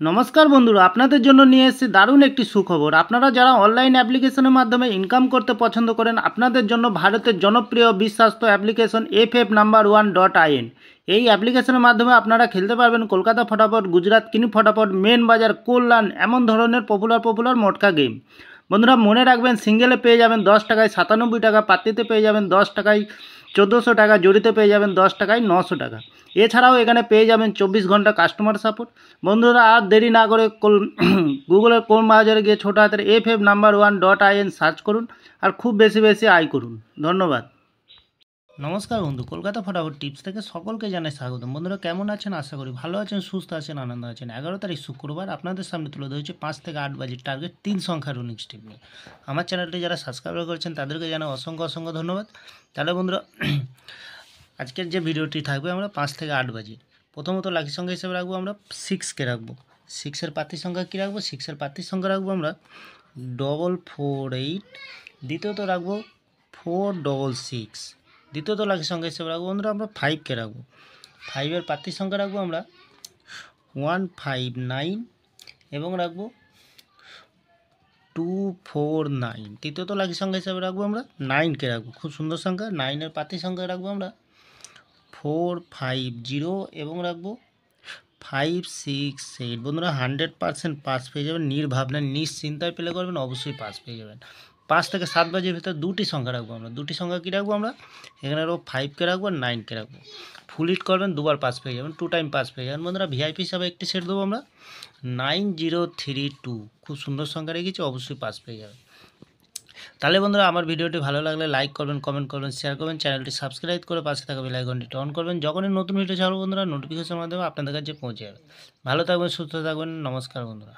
নমস্কার বন্ধুরা, আপনাদের জন্য নিয়ে এসেছি দারুণ একটি সুখবর। আপনারা যারা অনলাইন অ্যাপ্লিকেশনের মাধ্যমে ইনকাম করতে পছন্দ করেন, আপনাদের জন্য ভারতের জনপ্রিয় বিশ্বাস্ত অ্যাপ্লিকেশন FF No.1.in। এই অ্যাপ্লিকেশনের মাধ্যমে আপনারা খেলতে পারবেন কলকাতা ফটাফট, গুজরাট কিনি ফটাফট, মেন বাজার, কল্যাণ, এমন ধরনের পপুলার মটকা গেম। বন্ধুরা মনে রাখবেন, সিঙ্গেলে পেয়ে যাবেন 10 টাকায় 97 টাকা, পাত্তিতে পেয়ে যাবেন 10 টাকায় 1400 টাকা, জড়িতে পেয়ে যাবেন 10 টাকায় 900 টাকা। এছাড়াও এখানে পেয়ে যাবেন 24 ঘন্টা কাস্টমার সাপোর্ট। বন্ধুরা আর দেরি না করে গুগলের কোন বাজারে গিয়ে ছোটো হাতের FF No.1.in সার্চ করুন আর খুব বেশি আয় করুন। ধন্যবাদ। নমস্কার বন্ধু, কলকাতা ফটাফট টিপস থেকে সকলকে জানাই স্বাগতম। বন্ধুরা কেমন আছেন? আশা করি ভালো আছেন, সুস্থ আছেন, আনন্দ আছেন। 11 তারিখ শুক্রবার আপনাদের সামনে তুলে ধরেছে 5 থেকে 8 বাজির টার্গেট 3 সংখ্যার উইনিংস টিপ নিয়ে। আমার চ্যানেলটি যারা সাবস্ক্রাইব করেছেন তাদেরকে জানাই অসংখ্য ধন্যবাদ। তাহলে বন্ধুরা আজকের যে ভিডিওটি থাকবে আমরা 5 থেকে 8 বাজি। প্রথমত লাকি সংখ্যা হিসেবে রাখবো আমরা 6কে রাখবো। 6-এর পাত্রী সংখ্যা কী রাখবো? 6-এর পাত্রী সংখ্যা রাখবো আমরা 448। দ্বিতীয়ত রাখবো 466। দ্বিতীয়ত লাকি সংখ্যা হিসেবে রাখবো বন্ধুরা আমরা 5কে রাখবো। 5-এর পাত্রী সংখ্যা রাখবো আমরা 159 এবং রাখবো 249। তৃতীয়ত লাকি সংখ্যা হিসেবে রাখবো আমরা 9কে রাখবো। খুব সুন্দর সংখ্যা। 9-এর পাত্রী সংখ্যা রাখবো আমরা 450 এবং রাখবো 568। বন্ধুরা 100% পাস পেয়ে যাবেন, নির্ভাবনা নিশ্চিন্তায় প্লে করবেন, অবশ্যই পাস পেয়ে যাবেন। 5 থেকে 7 বাজের ভিতরে দুটি সংখ্যা রাখবো আমরা। দুটি সংখ্যা কী রাখবো আমরা? এখানে রাখবো 5কে রাখবো আর 9কে রাখবো। ফুল হিট করবেন, দুবার পাস পেয়ে যাবেন, 2 টাইম পাস পেয়ে যাবেন। বন্ধুরা ভিআইপি হিসাবে একটি সেট দেবো আমরা 9032। খুব সুন্দর সংখ্যা রেখেছি, অবশ্যই পাস পেয়ে যাবেন। তাহলে বন্ধুরা আমার ভিডিওটি ভালো লাগলে লাইক করবেন, কমেন্ট করবেন, শেয়ার করবেন, চ্যানেলটি সাবস্ক্রাইব করে পাশে থাকা বেল আইকনটি অন করবেন। যখনই নতুন ভিডিও ছাড়বো বন্ধুরা নোটিফিকেশনের মাধ্যমে আপনাদের কাছে পৌঁছে যাবে। ভালো থাকবেন, সুস্থ থাকবেন। নমস্কার বন্ধুরা।